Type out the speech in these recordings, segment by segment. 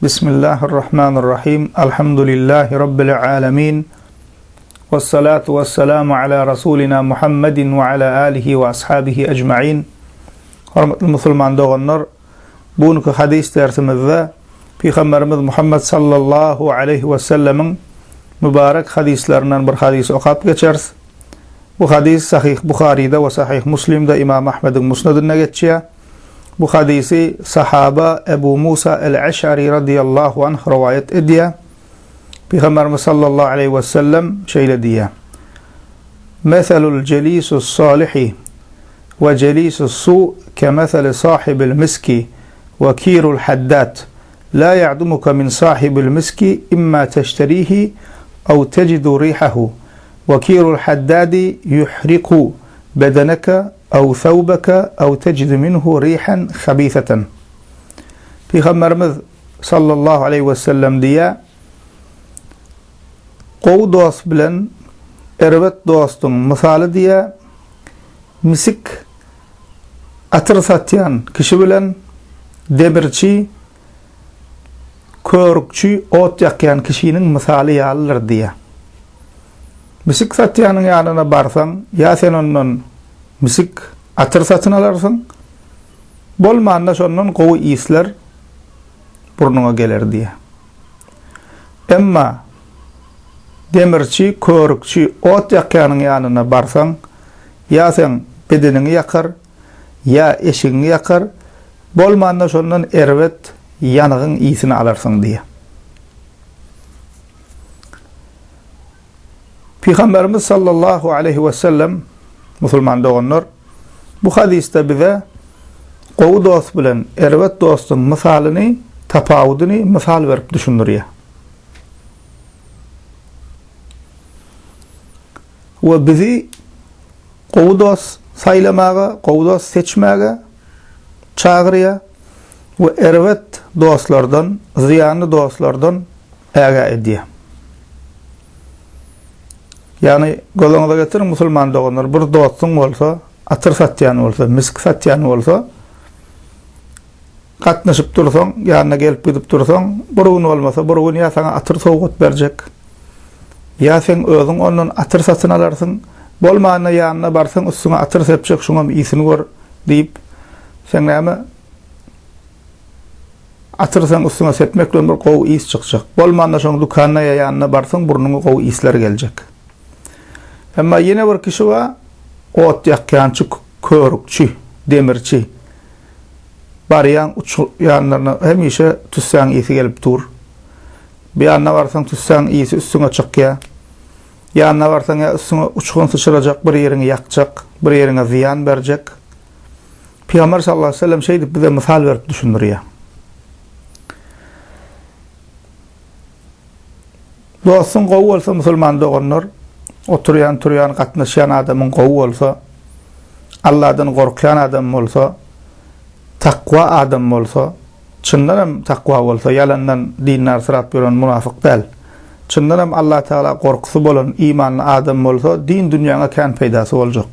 Bismillahirrahmanirrahim. Elhamdülillahi Rabbil alemin. Vessalatu vesselamu ala Rasulina Muhammedin ve ala alihi ve ashabihi ecma'in. Hormatly musulman doganlar, bugünkü hadis dersimizde Peygamberimiz Muhammed sallallahu aleyhi ve sellemin mübarek hadislerinden bir hadis okap geçeriz. Bu hadis Sahih Bukhari'de ve Sahih Müslim'de İmam Ahmed'in musnadına geçiyor. Bu hadisi sahaba Ebu Musa el-Eş'ari radıyallahu anh rivayet ediyor. Peygamberimiz sallallahu aleyhi ve sellem şöyle diyor: "Meselul celisus salihi ve celisus su kemesel sahibil miski ve kirul haddad. La ya'dumuka min sahibil miski imma teşterihi ev tecidu rihahu. Ve kirul haddadi yuhriku bedeneka أو ثوبك أو تجد منه ريحا خبيثة." Peygamberimiz sallallahu aleyhi ve sellem diye qow dost bilen erwet dostun misaly diye misik atyr satyan kişi bilen demirçi körükçü ot yakyan kişinin misaly ýalydyr diye. Misik satyanyň ýanyna barsaň ya sen ondan misik atyr satyn alarsın, bolmanda şondan gowy isler burnuňa geler diye. Emma demirçi, körükçi ot yakyanyň ýanyna barsaň, ya sen bedeniňi yakar, ya eşiňi yakar, bolmanda şondan erwet ýanygyň isini alarsyň diye. Peygamberimiz sallallahu aleyhi ve sellem musulman doganlar, bu hadiste bize gowy dost bilen erwet dostun misalyny, tapawudyny misal berip düşündürýär. We bizi gowy dost saýlamaga, gowy dost seçmäge çagyrýar we erwet dostlardan, ziyanly dostlardan äga edýär. Yani golaňyza getir musulman doganlar, bir dostun bolsa, atyr satyan bolsa, misk satyan bolsa, gatnaşyp dursaň, ýanyna gelip gidip dursaň, burun bolmasa, burun ýa saňa atyr sowgat berjek. Ya sen özüň ondan atyr satyn alarsyň, bolmanda ýanyna barsaň, üstüňe atyr sepjek, şuňa isini gör diýip, sen näme atyr sen üstüňe sepmek bilen bir gowy is çykjak. Bolmanda şoň dukana ýanyna barsaň, burnuňa gowy isler geljek. Ama yine bir kişi var, ot yakyançı, körükçü, demirçi. Bariyan yanlarına hemişe tüssen iyisi gelip dur. Bir yanına varsan tüssen iyisi üstüne çıkya. Yanına varsan ya üstüne uçkun sıçıracak, bir yerini yakacak, bir yerine ziyan verecek. Peygamber sallallahu aleyhi ve sellem şeydi bize misal verip düşündürüyor. Dostun gowy olsa musulman doganlar, oturyan gatnaşan adamın gowy bolsa, Allah'dan gorkyan adam bolsa, takwa adam bolsa, çyndanam takwa bolsa, yalandan dinler sırap ýören munafyk däl. Çyndanam Allah Taala gorkusy bolan imanly adam bolsa, din dünýäňe kän peýdasy boljak.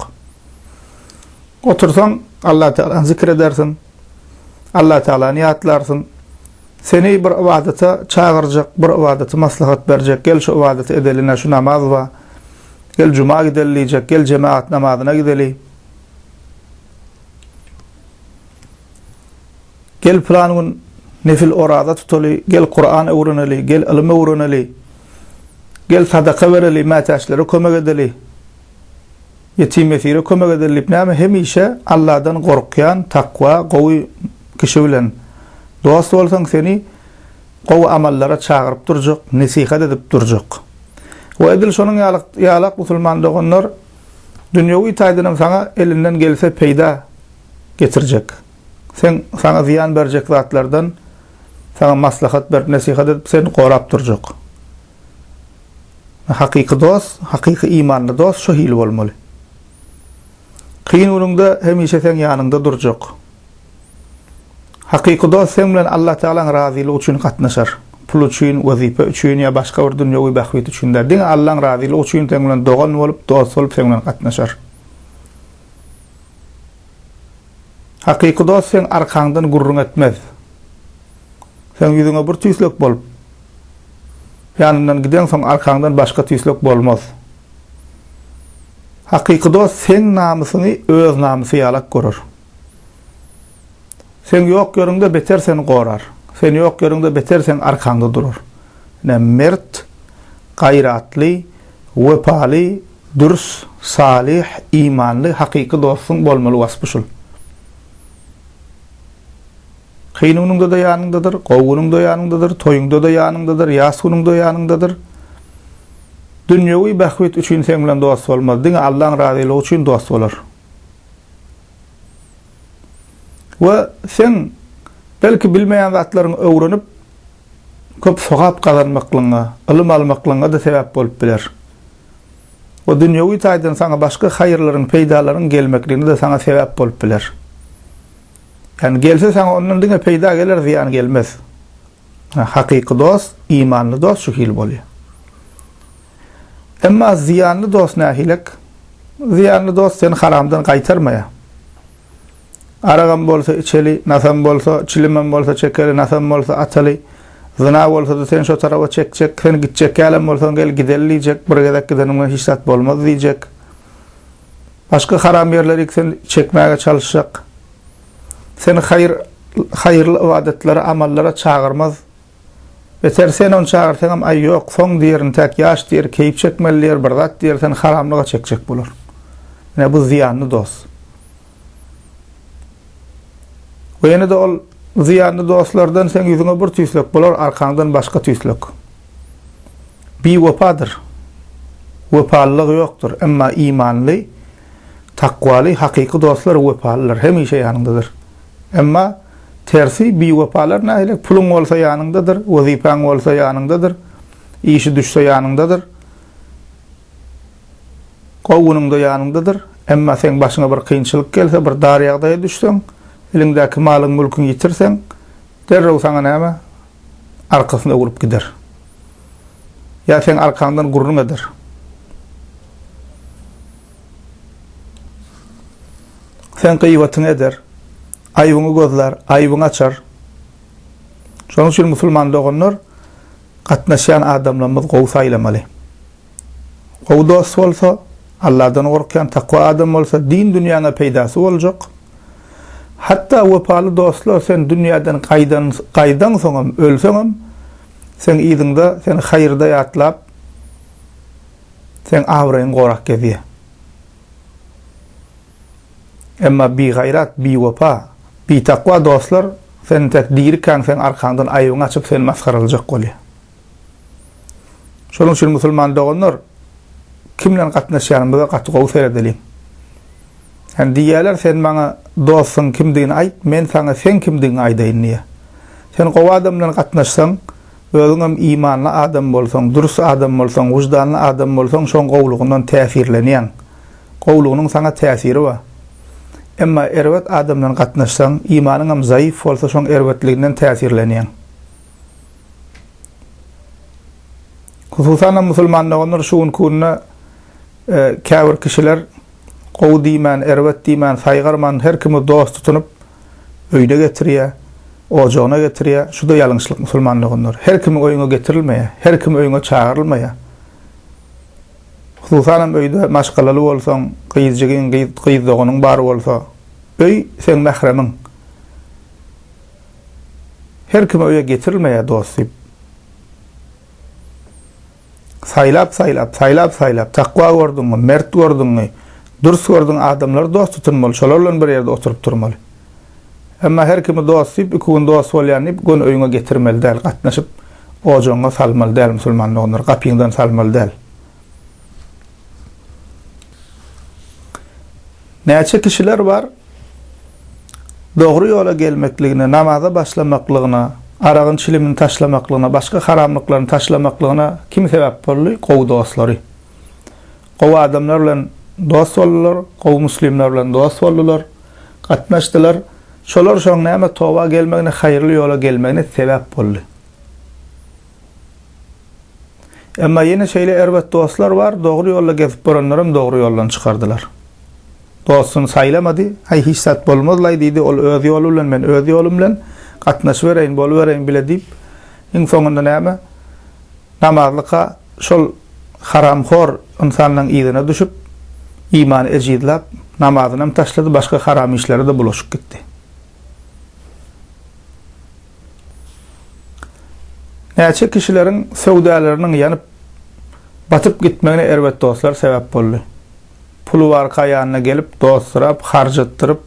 Otursan Allah Taala zikir edersin, Allah Taala niýatlarsyn, seni bir ibadete çağırjak, bir ibadete maslahat berjek, gel şu ibadeti edeline, şu namaz wa gel cuma gidelim, gel cemaat namazına gidelim. Gel plan gün nefil orada tutuli, gel Kur'an öğreneli, gel ilim öğreneli. Gel sadaka vereli, mataşlara kömek edeli. Yetim yetire kömek edeli. Näme hemişe Allah'dan gorkyan, takwa, gowy kişi bilen dost bolsaň seni gowy amallara çağırıp durjak, nasihat edip durjak. O edil şonun ýalak musulman doganlar dünýäwi taýdynam saňa elinden gelse peýda getirjek. Sen saňa ziyan berjek zatlardan saňa maslahat berip nasihat edip seni gorap durjak. Hakyky dost, hakyky imanly dost şo hili bolmaly. Kıyın urunda hemişe sen ýanynda durjak. Hakyky dost sen bilen Allah Taalaň razylygy üçin gatnaşar. Pul üçin, wazipa üçin ya başga bir dünýäwi bahwet üçin de. Diň Allahyň razylygy üçin sen bilen dogan bolup, dost bolup sen bilen gatnaşar. Hakyky dost sen arkaňdan gurrun etmez. Sen yüzüňe bir tüýslek bolup ýanyndan giden soň arkaňdan başga tüýslek bolmaz. Hakyky dost sen namysyny öz namysy ýalak görür. Sen ýok ýörüňde beter seni gorar. Sen ýok ýörüňde beter sen arkaňda durur. Mert, gayratly, wepaly, dürs, salih, imanly, hakyky dostun bolmaly wasp şol. Kıynuňda da ýanyndadyr, gowunyňda ýanyndadyr, toýuňda da ýanyndadyr, ýasynyňda ýanyndadyr. Dünýäwi bahwet üçin sen bilen dost bolmaz. Diňe Allahyň razylygy üçin dost bolar. Ve sen belki bilmeýän zatlaryň öwrenip köp sogap kazanmaklygyna, ilim almaklygyna da sebäp bolup biler. O dünýäwi taýdan sana başga haýyrlaryň, peýdalaryň gelmekligine de sana sebäp bolup biler. Yani gelse sana ondan diňe peýda geler, ziyan gelmez. Hakyky dost, imanly dost şu hil bolýar. Emma ziyanly dost nähilek? Ziyanly dost seni haramdan gaýtarmaýar. Aragan bolsa içeli, nasam bolsa, çilimen bolsa çekeli, nasam bolsa ataly, zina bolsa da sen şo tarafa çekjek, sen gitjek, gelen bolsa gel gidellijek, bir gezek gidenime hiç tat bolmaz diýjek. Başka haram yerleri sen çekmäge çalışjak. Seni hayırlı ibadetlere, amallara çağırmaz. Beter sen onu çağırsan ay yok, soň diýerin, tek ýaş diýer, keyip çekmeliler, bir zat diýer, sen haramlyga çekjek bolar. Ne bu ziyanly dost. O ýene de ol ziyanly dostlardan sen ýüzüňe bir tüýslek bolar, arkaňdan başga tüýslek. Bir wepadyr. Wepalyk ýokdur, emma imanly, takwaly, hakyky dostlar wepalylar, hemişe ýanyndadyr. Emma tersi bir wepalar nähile puluň bolsa ýanyndadyr, wazipaň bolsa ýanyndadyr, işi düşse ýanyndadyr, gowunyňda ýanyndadyr. Emma sen başyňa bir kynçylyk gelse, bir darýagda düşseň, elindäki malyň mülküň ýitirseň, derrew saňa näme? Arkasyna urup gider. Ya sen arkaňdan gurrun eder. Sen kıywatyň eder. Aýbyňy gözler, aýbyňy açar. Şonuň üçin musulman dogonlar gatnaşan adamlarymyz gowy saýlamaly. Gowy dost bolsa, Allahdan gorkan takwa adam bolsa, din dünýäne peýdasy boljak. Hatta wepaly dostlar sen dünýäden gaýdan soňam ölseňem, sen ýygyňda, sen haýyrda ýatlap, sen awraýyň gorak gezýär. Emma bir gayrat, bir wepa, bir takwa dostlar sen tekdirken sen arkaňdan aýbyňy açyp sen maskaralaljak bolýar. Şonuň üçin musulman dogonlar kimlen gatnaşýanymyza gaty gowy seredeliň. Sen diýerler sen maňa dostuň kimdigini aýt, men sana sen kimdigini aýdaýyn diýe. Sen gowy adam bilen gatnaşsaň, özüň imanly adam bolsaň, durus adam bolsaň, wujdanly adam bolsaň, şoň gowlugyndan täsirlenýän. Gowlugynyň sana täsiri bar. Emma erwet adam bilen gatnaşsaň, imanyň hem zaýyf bolsa, şoň erwetliginden täsirlenýän. Hususan musulmanlar şuň kunna käbir kişiler gowy diýmän, erwet diýmän, saýgarman her kimi dost tutunup öýde getirýär, ojagyna getirýär. Şu da ýalňyçlyk musulmanlygynyň. Her kimi öýüňe getirilmeýär, her kimi öýüňe çağırylmaýar. Hususan öýde maşgalaly bolsaň, gyýjygyň, gyýzdoganyň bar bolsa, öý sen mähremiň. Her kimi öýe getirilmeýär dost diýip. Saýlap, takwa gördüňmi, mert gördüňmi, durs gördüň adamlar dost tutunmaly, şolar bilen bir ýerde oturup durmaly. Emma her kimi dost diýip, iki gün dost bolýan diýip, gün öýüňe getirmeli däl, gatnaşyp ojagyna salmaly däl musulmanlygyny, gapyňdan salmaly däl. Näçe kişiler bar, dogry ýola gelmekligine, namaza başlamaklygyna, aragyn çilimini taşlamaklygyna, başga haramlyklaryny taşlamaklygyna kim sebäp boldy? Gowy dostlary. Gowy adamlar bilen dost boldular, gowy muslimler bilen dost boldular, gatnaşdylar. Şolar şoň näme toba gelmegine, haýyrly ýola gelmegine sebäp boldy. Emma ýene şeýle erwet dostlar bar, dogry ýola gezip boranlarym dogry ýoldan çykardylar. Dostun saýlamady, hiç sat bolmazlay diýdi, ol öz ýolu bilen, men öz ýolum bilen gatnaşybereýin, bolubereýin bile diýip, iň soňunda näme? Namazlyka şol haramhor insanyň ýerine düşüp, iman ejidlap, namazyny taşlady, başga haram işlere de bulaşyp gitdi. Näçe kişileriň söwdalarynyň ýanyp batyp gitmegine elbet dostlar sebäp boldy. Pulu var kayanına gelip dosturap, harjattyryp,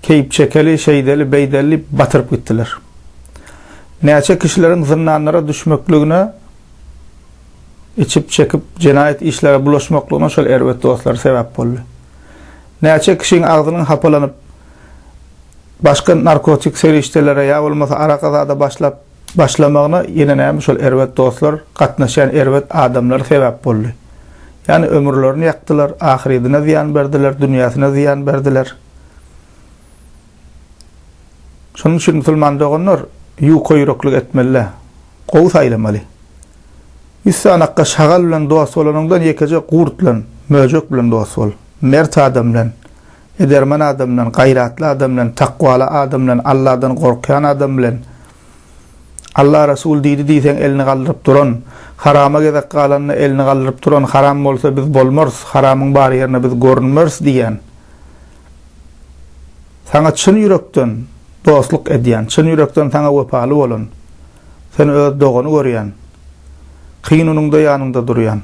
keyip çekeli, şeydeli, beydeli batırıp gittiler. Näçe kişilerin zınnanlara düşmekligine, içip çekip cinayet işlere bulaşmaklygyna şol elbet dostlar sebäp boldy. Näçe kişiň agzynyň hapalanyp, başka narkotik serişdelere ya bolmasa arakazada başlamagyna ýene näme şol elbet dostlar, gatnaşan elbet adamlar sebäp boldy. Yani ömürlerini yaktılar, ahiretine ziyan berdiler, dünyasına ziyan berdiler. Şunun için Müslüman doğanlar yu koyurukluk etmeli, qoğuz aylamalı. İssanakka şagal bilen duası olanından yekece qurt bilen, möjök bilen duası ol. Mert adam bilen, ederman adam bilen, gayratlı adam bilen, takvalı adam bilen, Allah'dan korkayan adam bilen, Allah Resul diýdi diýsen elini galdyryp duran, harama gezek galanny elini galdyryp duran, haram bolsa biz bolmars, haramyň bar ýerine biz görünmers diýen. Saňa çyn ýürekden dostluk edýän, çyn ýürekden saňa wepaly bolan, sen öz dogany görýän, kynanyňda ýanynda durýan.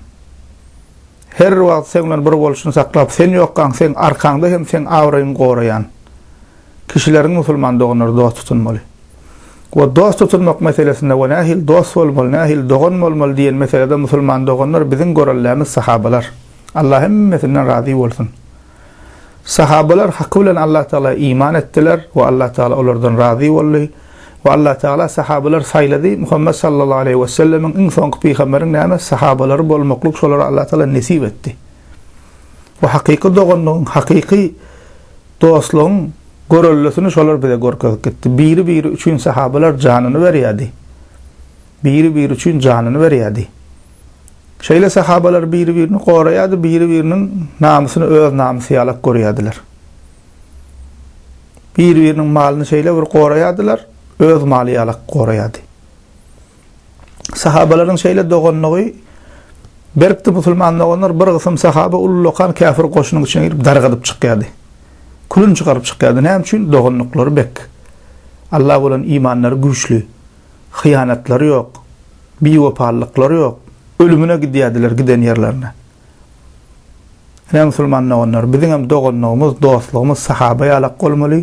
Her wagt sen bilen bir bolşuny saklap, sen ýokkan, sen arkaňda hem sen awraýyň goraýan. Kişileriň musulman doganlar dost tutunmaly. Ve dost tutulmak meselesinde ve nahil dost olmalı, nahil doğan olmalı diyen meselede Müslüman doğanlar bizim görellerimiz sahabalar. Allah hemmetinden razı olsun. Sahabalar hakkı bilen Allah Teala iman ettiler ve Allah Teala onlardan razı oldu. Ve Allah Teala sahabalar sayladı. Muhammed sallallahu aleyhi ve sellemin en son peygamberin näme sahabaları bolmaklyk şolara Allah Teala nesip etti. Ve hakiki doğanlığın, hakiki dostluğun görüllüsünü şolar bile görkezip gitti. Biri üçün sahabalar canını verýärdi. Biri üçün canını verýärdi. Şeýle sahabalar birini goraýardy, biriniň namysyny öz namysy ýalak görýärdiler. Biriniň malyny şeýle bir goraýardylar, öz maly ýalak goraýardy. Sahabalaryň şeýle doganlygy berkdi musulmanlar bir gysym sahaba ullukan kafir goşunyň içine girip dargadyp çykýardy. Kulun çıkarıp çıkıyordu. Ne için? Doğanlıkları bek. Allah olan imanları güçlü. Hıyanatları yok. Biyoparlıkları yok. Ölümüne gidiyordular giden yerlerine. Ne Müslümanlar onlar? Bizim hem doğanlığımız, dostluğumuz sahabaya alak olmalı.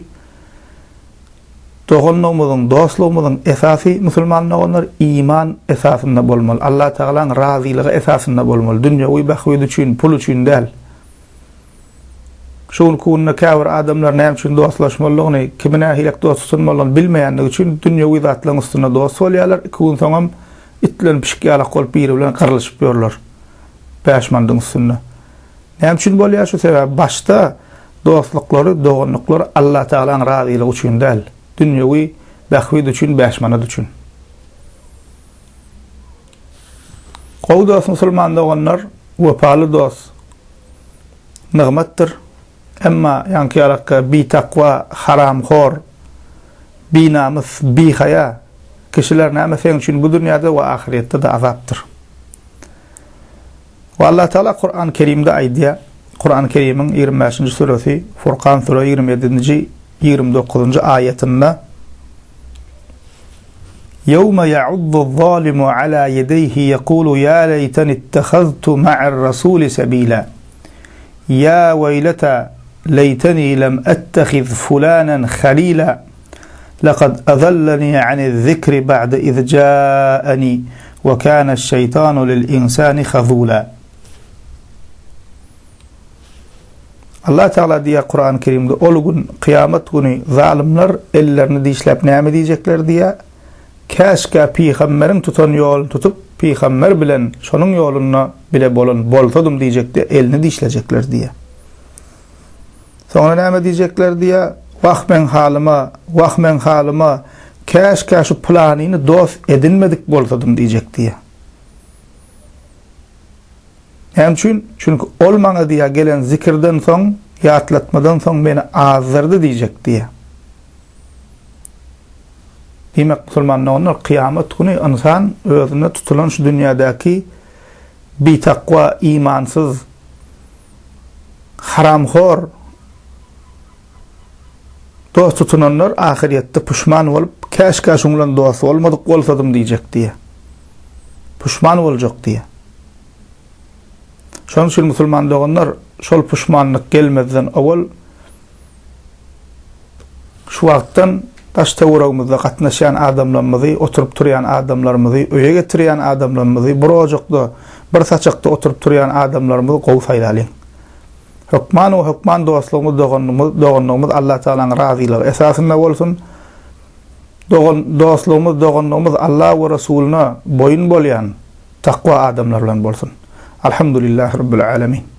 Doğanlığımızın, dostluğumuzun esası Müslümanlar onlar iman esasında olmalı. Allah Teala'nın razılığı esasında olmalı. Dünyavi bakıydı için, pul için değil. Şol kunna kawr adamlar näme üçin dostlaşmalygyny, kimine hilek dost tutulmalygyny bilmeýänligi üçin dünýäwi zatlaryň üstüne dost bolýarlar. Kun soňam itlen pişik ýalak bolup biri bilen garlyşyp ýörler. Päşmandyň üstüne. Näme üçin bolýar şu sebäp? Başta dostluklary, doganlyklary Allah Teala'nın razylygy üçin däl. Dünýäwi bahwy üçin, päşmanat üçin. Gowy dost musulman doganlar wepaly dost nigmatdyr. Emma yanki alakka bi takva, haramhor, bi namus, bi haya kişiler näme sen üçin bu dünýäde we ahiretde de azapdyr. Ve Allah Teala Kur'an-ı Kerim'de aýdýar. Kur'an-ı Kerim'in 25-nji suresi Furqan suresi 27-nji 29-njy ayetinde يَوْمَ يَعُضُّ الظَّالِمُ عَلَى يَدَيْهِ يَقُولُ يَا لَيْتَنِ اتَّخَذْتُ مَعَ الرَّسُولِ سَبِيلًا يَا وَيْلَتَى لَيْتَنِي لَمْ أَتَّخِذْ فُلَانًا خَلِيلًا لَقَدْ أَضَلَّنِي عَنِ الذِّكْرِ بَعْدَ إِذْ جَاءَنِي وَكَانَ الشَّيْطَانُ لِلْإِنْسَانِ خَذُولًا. Allah Teala diye Kur'an-ı Kerim'de ol gün kıyamet günü zalimler ellerini dişlep näme diýjekler diye käşke peygamberin tutan ýolunu tutup peygamber bilen şonuň ýoluny bile bolsadym diýjekdi, elini dişlejekler diye. Sonra näme diýjekler diye wah men halyma käşke şu planyny dost edinmedik bolsadym diýjek diye. Hem çünkü olmaňa diye gelen zikirden soň, ýatlatmadan soň meni azdyrdy diýjek diye. Demek musulmanlar kıyamet günü insan özüne tutulan şu dünyadaki bir takva, imansız, haramhor dost tutunanlar ahirette pişman olup keşke şunlan dost olmadık olsadım diyecek diye. Pişman olacak diye. Şonun için musulmanlar şol pişmanlık gelmeden awal şu vaktan taş tawragymyzda gatnaşan adamlarymyzy, oturup turýan adamlarymyzy, öýe getirýän adamlarymyzy, bir ojokda, bir saçakda oturup turýan adamlarymyzy gowy saýlalyň. Hukman we hukman dostlygymyz, doganlygymyz Allah Taalanyň razylygy esasynda bolsun. Dostlygymyz, doganlygymyz Allah we Rasulyna boyun bolýan takwa adamlar bilen bolsun. Alhamdulillahi rabbil alamin.